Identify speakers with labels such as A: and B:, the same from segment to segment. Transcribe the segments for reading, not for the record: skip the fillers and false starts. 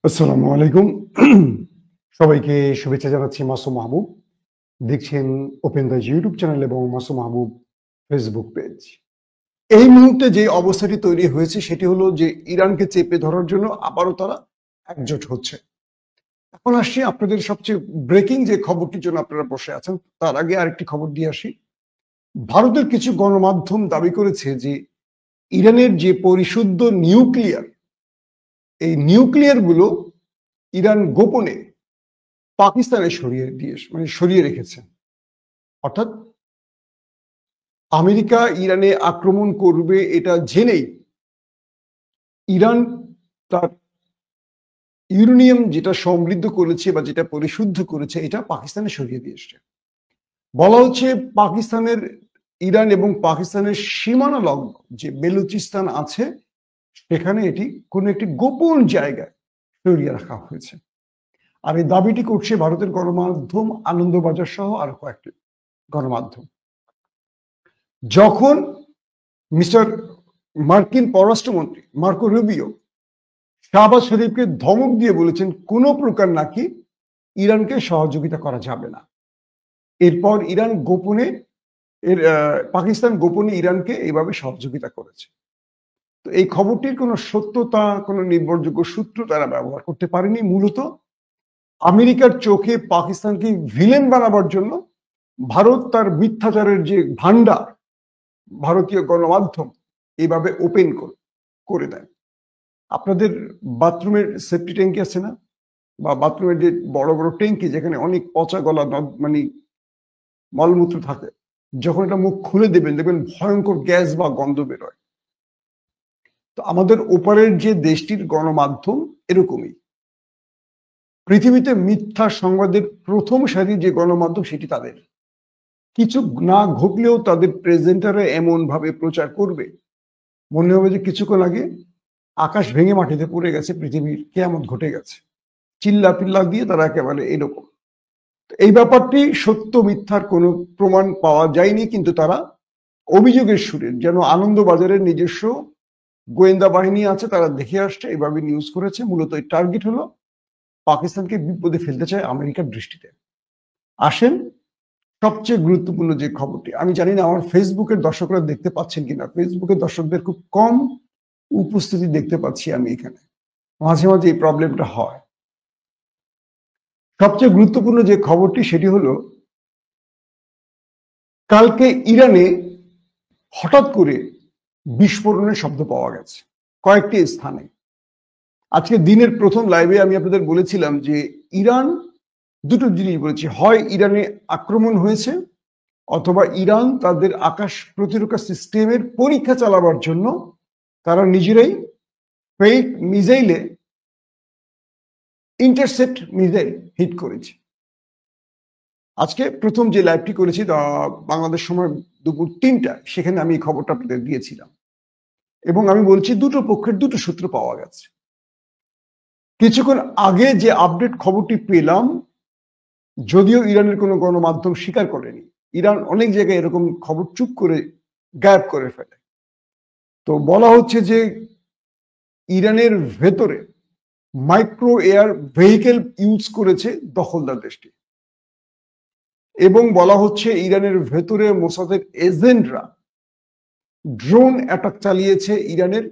A: আসসালামু আলাইকুম। সবাইকে শুভেচ্ছা জানাচ্ছি। মাসুম মাহবুব দেখছেন ওপেন দ্য ইউটিউব চ্যানেল এবং মাসুম মাহবুব ফেসবুক পেজ। এই মুহূর্তে যে অবস্থাটি তৈরি হয়েছে সেটি হলো যে ইরানকে চেপে ধরার জন্য আবারও তারা একজোট হচ্ছে। এখন আসছি আপনাদের সবচেয়ে ব্রেকিং যে খবরটির জন্য আপনারা বসে আছেন, তার আগে আরেকটি খবর দিয়ে আসি। ভারতের কিছু গণমাধ্যম দাবি করেছে যে ইরানের যে পরিশুদ্ধ নিউক্লিয়ার, এই নিউক্লিয়ার গুলো ইরান গোপনে পাকিস্তানে সরিয়ে রেখেছে। অর্থাৎ আমেরিকা ইরানে আক্রমণ করবে এটা জেনেই ইরান তার ইউরেনিয়াম যেটা সমৃদ্ধ করেছে বা যেটা পরিশুদ্ধ করেছে এটা পাকিস্তানে সরিয়ে দিয়ে এসছে। বলা হচ্ছে পাকিস্তানের ইরান এবং পাকিস্তানের সীমানা লগ্ন যে বেলুচিস্তান আছে সেখানে এটি কোনো একটি গোপন জায়গায় সরিয়ে রাখা হয়েছে। আর এই দাবিটি করছে ভারতের গণমাধ্যম আনন্দবাজার সহ আরো কয়েকটি গণমাধ্যম। যখন মিস্টার মার্কিন পররাষ্ট্রমন্ত্রী মার্কো রুবিও শাহবাজ শরীফকে ধমক দিয়ে বলেছেন কোনো প্রকার নাকি ইরানকে সহযোগিতা করা যাবে না, এরপর ইরান গোপনে পাকিস্তান গোপনে ইরানকে এইভাবে সহযোগিতা করেছে। তো এই খবরটির কোনো সত্যতা, কোনো নির্ভরযোগ্য সূত্র তারা ব্যবহার করতে পারেনি। মূলত আমেরিকার চোখে পাকিস্তানকে ভিলেন বানাবার জন্য ভারত তার মিথ্যাচারের যে ভান্ডার ভারতীয় গণমাধ্যম এইভাবে ওপেন করে দেয়। আপনাদের বাথরুমের সেফটি ট্যাঙ্কি আছে না, বা বাথরুমের যে বড় বড় ট্যাঙ্কি যেখানে অনেক পচা গলা মানে মলমূত্র থাকে, যখন এটা মুখ খুলে দেবেন দেখবেন ভয়ঙ্কর গ্যাস বা গন্ধ বেরোয়। তো আমাদের ওপারের যে দেশটির গণমাধ্যম এরকমই। পৃথিবীতে মিথ্যা সংবাদের প্রথম সারির যে গণমাধ্যম সেটি তাদের। কিছু না ঘটলেও তাদের প্রেজেন্টারে এমন ভাবে প্রচার করবে মনে হবে যে কিছুক্ষণ আগে আকাশ ভেঙে মাটিতে পড়ে গেছে, পৃথিবীর কিয়ামত ঘটে গেছে। চিল্লা পিল্লা দিয়ে তারা একেবারে এরকম। এই ব্যাপারটি সত্য মিথ্যার কোনো প্রমাণ পাওয়া যায়নি, কিন্তু তারা অভিযোগের সুরে যেন আনন্দবাজারের নিজস্ব গোয়েন্দা বাহিনী আছে তারা দেখে আসছে, এইভাবে নিউজ করেছে। মূলত এই টার্গেট হলো পাকিস্তানকে বিপদে ফেলতে চায় আমেরিকার দৃষ্টিতে। আসেন সবচেয়ে গুরুত্বপূর্ণ যে খবরটি, আমি জানি না আমার ফেসবুকের দর্শকরা দেখতে পাচ্ছেন কিনা, ফেসবুকের দর্শকদের খুব কম উপস্থিতি দেখতে পাচ্ছি আমি এখানে, মাঝে মাঝে এই প্রবলেমটা হয়। সবচেয়ে গুরুত্বপূর্ণ যে খবরটি সেটি হলো কালকে ইরানে হঠাৎ করে বিস্ফোরণের শব্দ পাওয়া গেছে কয়েকটি স্থানে। আজকে দিনের প্রথম লাইভে আমি আপনাদের বলেছিলাম যে ইরান দুটো জিনিস বলেছি, হয় ইরানে আক্রমণ হয়েছে অথবা ইরান তাদের আকাশ প্রতিরক্ষা সিস্টেমের পরীক্ষা চালাবার জন্য তারা নিজেরাই ফেক মিসাইলে ইন্টারসেপ্ট মিসাইল হিট করেছে। আজকে প্রথম যে লাইভটি করেছি বাংলাদেশ সময় দুপুর 3টায়, সেখানে আমি এই খবরটা আপনাদের দিয়েছিলাম এবং আমি বলছি দুটো পক্ষের দুটো সূত্র পাওয়া গেছে। কিছুক্ষণ আগে যে আপডেট খবরটি পেলাম, যদিও ইরানের কোনো গণমাধ্যম স্বীকার করেনি, ইরান অনেক জায়গায় এরকম খবর চুপ করে গায়েব করে ফেলে, তো বলা হচ্ছে যে ইরানের ভেতরে মাইক্রো এয়ার ভেহিকেল ইউজ করেছে দখলদার দেশটি, এবং বলা হচ্ছে ইরানের ভেতরে মোসাদের এজেন্টরা ড্রোন অ্যাটাক চালিয়েছে ইরানের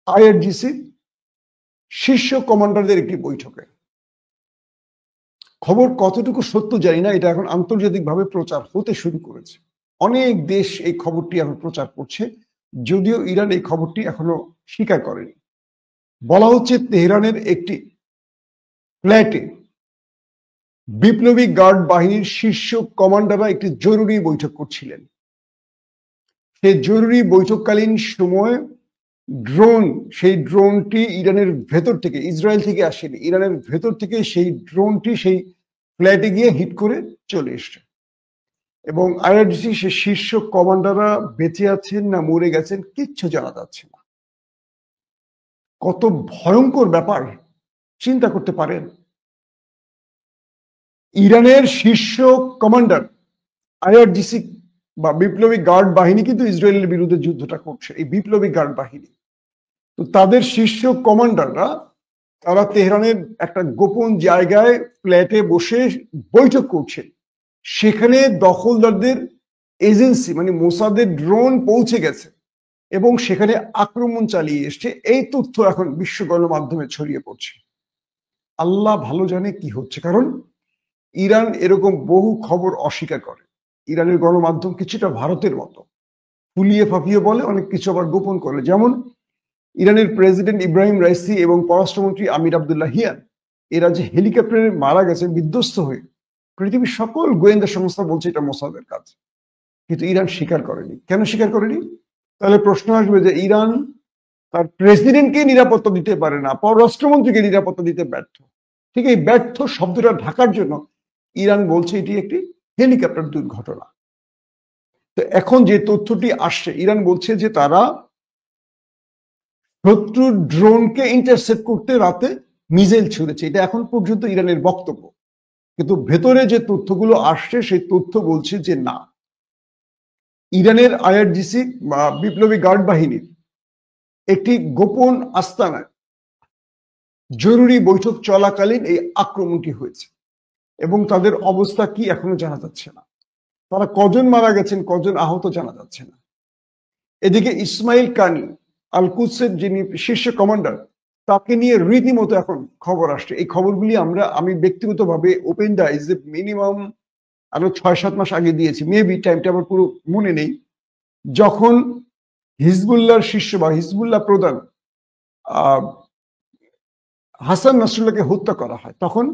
A: আইআরজিসি শীর্ষ কমান্ডারদের একটি বৈঠকে। খবর কতটুকু সত্য জানি না, এটা এখন আন্তর্জাতিকভাবে প্রচার হতে শুরু করেছে। অনেক দেশ এই খবরটি এখন প্রচার করছে, যদিও ইরান এই খবরটি এখনো স্বীকার করেনি। বলা হচ্ছে তেহরানের একটি ফ্ল্যাটে বিপ্লবী গার্ড বাহিনীর শীর্ষ কমান্ডাররা একটি জরুরি বৈঠক করছিলেন। সেই জরুরি বৈঠককালীন সময় সেই ড্রোনটি ইরানের ভেতর থেকে, ইসরায়েল থেকে আসেনি, ইরানের ভেতর থেকে সেই ড্রোনটি সেই ফ্ল্যাটে গিয়ে হিট করে চলে এসছে, এবং আইআরজিসি সে শীর্ষ কমান্ডাররা বেঁচে আছেন না মরে গেছেন কিচ্ছু জানা যাচ্ছে না। কত ভয়ঙ্কর ব্যাপার চিন্তা করতে পারেন। ইরানের শীর্ষ কমান্ডার আইআরজিসি বা বিপ্লবী গার্ড বাহিনী কিন্তু ইসরায়েলের বিরুদ্ধে যুদ্ধটা করছে, এই বিপ্লবী গার্ড বাহিনী। তো তাদের শীর্ষ কমান্ডাররা তারা তেহরানের একটা গোপন জায়গায় ফ্ল্যাটে বসে বৈঠক করছে। সেখানে দখলদারদের এজেন্সি মানে মোসাদের ড্রোন পৌঁছে গেছে এবং সেখানে আক্রমণ চালিয়ে এসছে। এই তথ্য এখন বিশ্ব গণমাধ্যমে ছড়িয়ে পড়ছে। আল্লাহ ভালো জানে কি হচ্ছে, কারণ ইরান এরকম বহু খবর অস্বীকার করে। ইরানের গণমাধ্যম কিছুটা ভারতের মতো ফুলিয়ে ফাঁপিয়ে বলে, অনেক কিছু আবার গোপন করে। যেমন ইরানের প্রেসিডেন্ট ইব্রাহিম রাইসি এবং পররাষ্ট্রমন্ত্রী আমির আবদুল্লাহিয়ান এরা যে হেলিকপ্টারে মারা গেছে বিধ্বস্ত হয়ে, পৃথিবীর সকল গোয়েন্দা সংস্থা বলছে এটা মোসাদের কাজ, কিন্তু ইরান স্বীকার করেনি। কেন স্বীকার করেনি? তাহলে প্রশ্ন আসবে যে ইরান তার প্রেসিডেন্টকে নিরাপত্তা দিতে পারে না, পররাষ্ট্রমন্ত্রীকে নিরাপত্তা দিতে ব্যর্থ। ঠিক এই ব্যর্থ শব্দটা ঢাকার জন্য ইরান বলছে এটি একটি হেলিকপ্টার দুর্ঘটনা। তো এখন যে তথ্যটি আসছে, ইরান বলছে যে তারা শত্রুর ড্রোনকে ইন্টারসেপ্ট করতে রাতে মিসাইল ছুড়েছে। এটা এখন পর্যন্ত ইরানের বক্তব্য, কিন্তু ভেতরে যে তথ্যগুলো আসছে সেই তথ্য বলছে যে না, ইরানের আইআরজিসি বা বিপ্লবী গার্ড বাহিনীর একটি গোপন আস্তানায় জরুরি বৈঠক চলাকালীন এই আক্রমণটি হয়েছে এবং তাদের অবস্থা কি এখনো জানা যাচ্ছে না। তারা কজন মারা গেছেন, কজন আহত জানা যাচ্ছে না। এদিকে ইসমাইল কানি আল কুদসের যিনি শীর্ষ কমান্ডার, তাকে নিয়ে রীতিমতো এখন খবর আসছে। এই খবরগুলি আমি ব্যক্তিগতভাবে ওপেন দ্য আইজে মিনিমাম আরো 6-7 মাস আগে দিয়েছি, মেবি টাইমটা আমার পুরো মনে নেই। যখন হিজবুল্লাহর শীর্ষ বা হিজবুল্লাহ প্রধান হাসান নাসরুল্লাহকে হত্যা করা হয়, তখন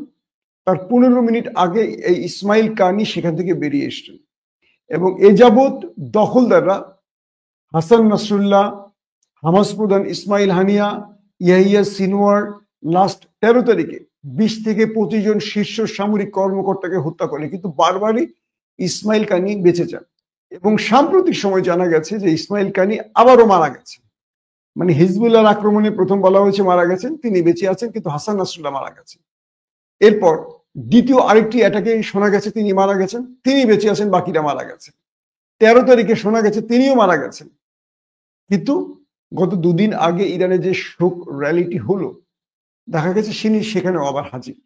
A: তার 15 মিনিট আগে এই ইসমাইল কানি সেখান থেকে বেরিয়ে এসছেন এবং এ যাবৎ দখলদাররা হাসান নাসরুল্লাহ, হামাস প্রধান ইসমাইল হানিয়া, ইয়াহিয়া সিনওয়ার লাস্ট 13 তারিখে 20 থেকে 25 জন শীর্ষ সামরিক কর্মকর্তাকে হত্যা করে, কিন্তু বারবারই ইসমাইল কানি বেঁচে যান। এবং সাম্প্রতিক সময় জানা গেছে যে ইসমাইল কানি আবারও মারা গেছে। মানে হিজবুল্লাহর আক্রমণে প্রথম বলা হয়েছে মারা গেছেন, তিনি বেঁচে আছেন, কিন্তু হাসান নাসরুল্লাহ মারা গেছেন। এরপর দ্বিতীয় আরেকটি অ্যাটাকে শোনা গেছে তিনি মারা গেছেন, তিনি বেঁচে আছেন, বাকিরা মারা গেছে। 13 তারিখে শোনা গেছে তিনিও মারা গেছেন। কিন্তু গত 2 দিন আগে ইরানে যে শোক র্যালিটি হলো, দেখা গেছে তিনি সেখানে আবার হাজির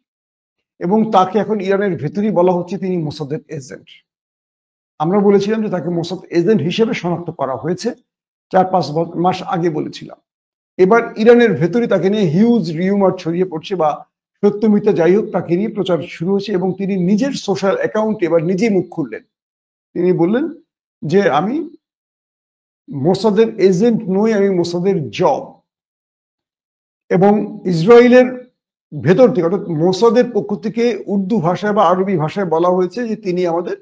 A: এবং তাকে এখন ইরানের ভেতরেই বলা হচ্ছে তিনি মোসাদের এজেন্ট। আমরা বলেছিলাম যে তাকে মোসাদ এজেন্ট হিসেবে শনাক্ত করা হয়েছে 4-5 মাস আগে বলেছিলাম। এবার ইরানের ভেতরে তাকে নিয়ে হিউজ রিউমার ছড়িয়ে পড়ছে, বা সত্য মিথ্যা যাই হোক তাকে নিয়ে প্রচার শুরু হয়েছে এবং তিনি নিজের সোশ্যাল অ্যাকাউন্টে এবার নিজেই মুখ খুললেন। তিনি বললেন যে আমি মোসাদের এজেন্ট নই, আমি মোসাদের জব। এবং ইসরায়েলের ভেতর থেকে অর্থাৎ মোসাদের পক্ষ থেকে উর্দু ভাষায় বা আরবি ভাষায় বলা হয়েছে যে তিনি আমাদের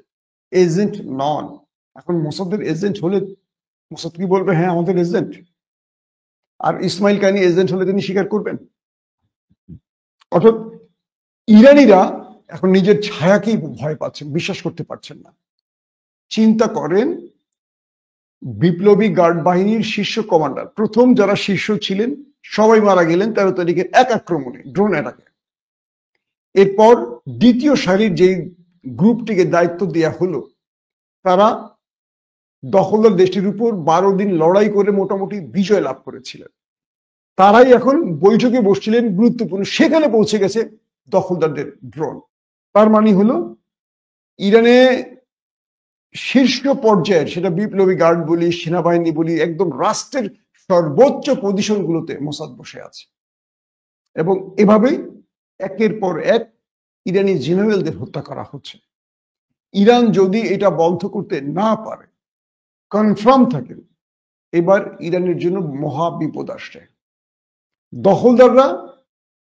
A: এজেন্ট নন। এখন মোসাদের এজেন্ট হলে মোসাদ কি বলবে হ্যাঁ আমাদের এজেন্ট? আর ইসমাইল কানি এজেন্ট হলে তিনি স্বীকার করবেন? অর্থাৎ ইরানিরা এখন নিজের ছায়াকেই ভয় পাচ্ছেন, বিশ্বাস করতে পারছেন না। চিন্তা করেন, বিপ্লবী গার্ড বাহিনীর শীর্ষ কমান্ডার, প্রথম যারা শীর্ষ ছিলেন সবাই মারা গেলেন 13 তারিখের এক আক্রমণে, ড্রোন অ্যাটাকে। এরপর দ্বিতীয় সারির যে গ্রুপটিকে দায়িত্ব দেয়া হলো, তারা দখলদার দেশটির উপর 12 দিন লড়াই করে মোটামুটি বিজয় লাভ করেছিলেন। তারাই এখন বৈঠকে বসছিলেন গুরুত্বপূর্ণ, সেখানে পৌঁছে গেছে দখলদারদের ড্রোন। তার মানে হলো ইরানে শীর্ষ পর্যায়ের, সেটা বিপ্লবী গার্ড বলি, সেনাবাহিনী বলি, একদম রাষ্ট্রের সর্বোচ্চ পজিশনগুলোতে মোসাদ বসে আছে এবং এভাবেই একের পর এক ইরানি জেনারেলদের হত্যা করা হচ্ছে। ইরান যদি এটা বন্ধ করতে না পারে, কনফার্ম থাকে, এবার ইরানের জন্য মহা বিপদ আসছে। দখলদাররা,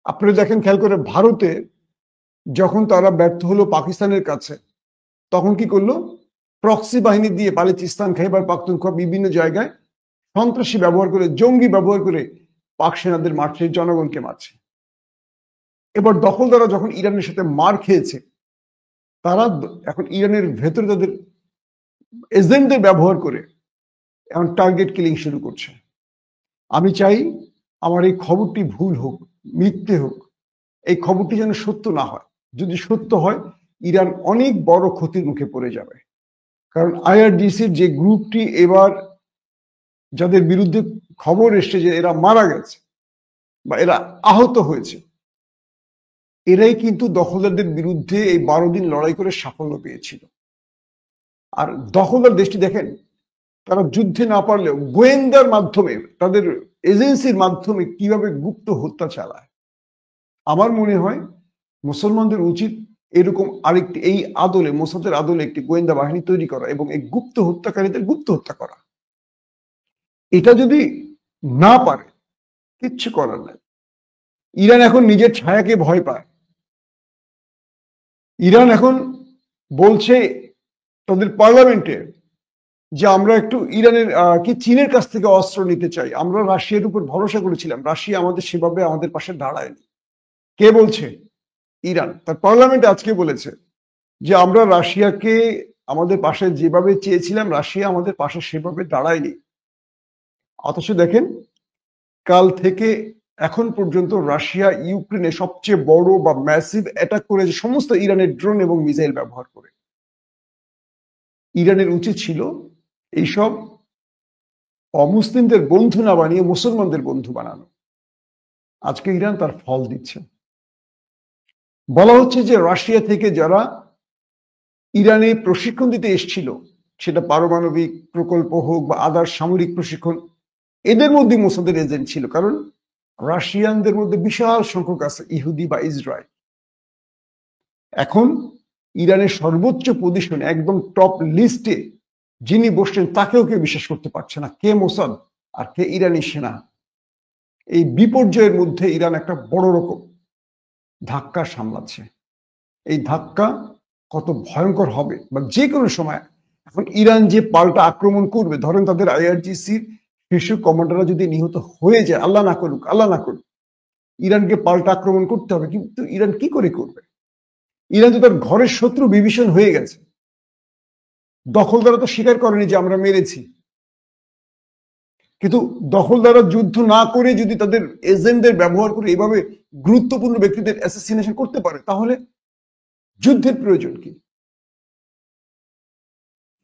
A: আপনারা দেখেন খেয়াল করে, ভারতে যখন তারা ব্যর্থ হলো পাকিস্তানের কাছে, তখন কি করলো? প্রক্সি বাহিনী দিয়ে বালুচিস্তান, খাইবার পাখতুনখোয়া বিভিন্ন জায়গায় সন্ত্রাসী ব্যবহার করে, জঙ্গি ব্যবহার করে পাক সেনাদের মারছে, জনগণকে মারছে। এবার দখলদাররা যখন ইরানের সাথে মার খেয়েছে, তারা এখন ইরানের ভেতরে তাদের এজেন্টদের ব্যবহার করে এখন টার্গেট কিলিং শুরু করছে। আমি চাই আমার এই খবরটি ভুল হোক, মিথ্যে হোক, এই খবরটি যেন সত্য না হয়। যদি সত্য হয়, ইরান অনেক বড় ক্ষতির মুখে পড়ে যাবে। কারণ আইআরজিসির যে গ্রুপটি এবার যাদের বিরুদ্ধে খবর এসছে যে এরা মারা গেছে, বা এরা আহত হয়েছে, এরাই কিন্তু দখলদারদের বিরুদ্ধে এই 12 দিন লড়াই করে সাফল্য পেয়েছিল। আর দখলদার দেশটি দেখেন, তারা যুদ্ধে না পারলেও গোয়েন্দার মাধ্যমে, তাদের এজেন্সির মাধ্যমে কিভাবে গুপ্ত হত্যা চালায়। আমার মনে হয় মুসলমানদের উচিত এরকম আরেকটি, এই আদলে, মোসাদের আদলে একটি গোয়েন্দা বাহিনী তৈরি করা এবং এই গুপ্ত হত্যাকারীদের গুপ্ত হত্যা করা। এটা যদি না পারে, কিচ্ছু করার নাই। ইরান এখন নিজের ছায়াকে ভয় পায়। ইরান এখন বলছে তাদের পার্লামেন্টে যে আমরা একটু ইরানের চীনের কাছ থেকে অস্ত্র নিতে চাই। আমরা রাশিয়ার উপর ভরসা করেছিলাম, রাশিয়া আমাদের সেভাবে আমাদের পাশে দাঁড়ায়নি। কে বলছে? ইরান তার পার্লামেন্টে আজকে বলেছে যে আমরা রাশিয়াকে আমাদের পাশে যেভাবে চেয়েছিলাম, রাশিয়া আমাদের পাশে সেভাবে দাঁড়ায়নি। অথচ দেখেন, কাল থেকে এখন পর্যন্ত রাশিয়া ইউক্রেনে সবচেয়ে বড় বা ম্যাসিভ অ্যাটাক করেছে সমস্ত ইরানের ড্রোন এবং মিসাইল ব্যবহার করে। ইরানের উচিত ছিল এইসব অমুসলিমদের বন্ধু না বানিয়ে মুসলমানদের বন্ধু বানানো। আজকে ইরান তার ফল দিচ্ছে। বলা হচ্ছে যে রাশিয়া থেকে যারা ইরানে প্রশিক্ষণ দিতে এসেছিল, সেটা পারমাণবিক প্রকল্প হোক বা আদার সামরিক প্রশিক্ষণ, এদের মধ্যে মোসাদের এজেন্ট ছিল। কারণ রাশিয়ানদের মধ্যে বিশাল সংখ্যক আছে ইহুদি বা ইসরায়েল। এখন ইরানের সর্বোচ্চ পজিশনে, একদম টপ লিস্টে যিনি বসছেন, তাকেও কেউ বিশ্বাস করতে পারছে না কে মোসাদ আর কে ইরানি সেনা। এই বিপর্যয়ের মধ্যে ইরান একটা বড় রকম ধাক্কা সামলাচ্ছে। এই ধাক্কা কত ভয়ঙ্কর হবে বা যে কোনো সময়। এখন ইরান যে পাল্টা আক্রমণ করবে, ধরেন তাদের আইআরজিসির শীর্ষ কমান্ডাররা যদি নিহত হয়ে যায়, আল্লাহ না করুক, আল্লাহ না করুক, ইরানকে পাল্টা আক্রমণ করতে হবে। কিন্তু ইরান কি করে করবে? ইরান তো তার ঘরের শত্রু বিভীষণ হয়ে গেছে। দখলদাররা তো স্বীকার করেনি যে আমরা মেরেছি, কিন্তু দখলদাররা যুদ্ধ না করে যদি তাদের এজেন্টদের ব্যবহার করে এভাবে গুরুত্বপূর্ণ ব্যক্তিদের অ্যাসাসিনেশন করতে পারে, তাহলে যুদ্ধের প্রয়োজন কি?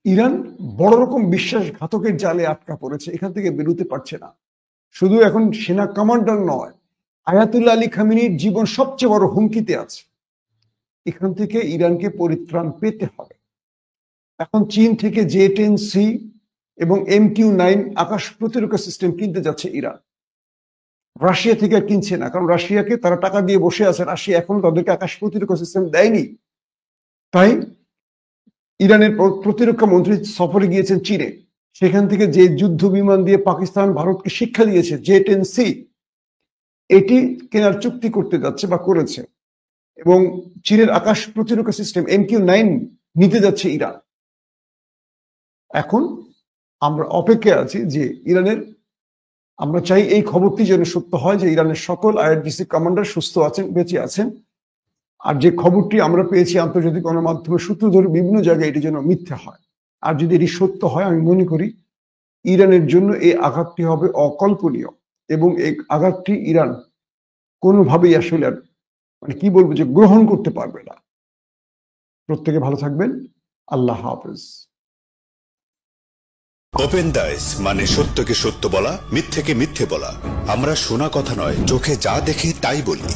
A: ইরান বড় রকম বিশ্বাসঘাতকের জালে আটকা পড়েছে, এখান থেকে বেরোতে পারছে না। শুধু এখন সেনা কমান্ডার নয়, আয়াতুল্লাহ আলী খামেনির জীবন সবচেয়ে বড় হুমকিতে আছে। এখান থেকে ইরানকে পরিত্রাণ পেতে হবে। এখন চীন থেকে J-10C এবং MQ-9 আকাশ প্রতিরক্ষা সিস্টেম কিনতে যাচ্ছে ইরান। রাশিয়া থেকে আর কিনছে না, কারণ রাশিয়াকে তারা টাকা দিয়ে বসে আছে। রাশিয়া এখন তাদেরকে আকাশ প্রতিরক্ষা সিস্টেম দেয়নি। তাই ইরানের প্রতিরক্ষা মন্ত্রী সফরে গিয়েছেন চীনে। সেখান থেকে যে যুদ্ধ বিমান দিয়ে পাকিস্তান ভারতকে শিক্ষা দিয়েছে, J-10C, এটি কেনার চুক্তি করতে যাচ্ছে বা করেছে। এবং চীনের আকাশ প্রতিরক্ষা সিস্টেম MQ-9 নিতে যাচ্ছে ইরান। এখন আমরা অপেক্ষায় আছি যে ইরানের, আমরা চাই এই খবরটি যেন সত্য হয় যে ইরানের সকল আইআরজিসি কমান্ডার সুস্থ আছেন, বেঁচে আছেন। আর যে খবরটি আমরা পেয়েছি আন্তর্জাতিক গণমাধ্যমে সূত্র ধরে বিভিন্ন জায়গায়, এটি যেন মিথ্যা হয়। আর যদি এটি সত্য হয়, আমি মনে করি ইরানের জন্য এই আঘাতটি হবে অকল্পনীয় এবং এই আঘাতটি ইরান কোনোভাবেই আসলে মানে কি বলবো যে গ্রহণ করতে পারবে না। প্রত্যেকে ভালো থাকবেন। আল্লাহ হাফেজ।
B: ওপেন দাইস মানে সত্যকে সত্য বলা, মিথ্যেকে মিথ্যে বলা। আমরা শোনা কথা নয়, চোখে যা দেখি তাই বলি।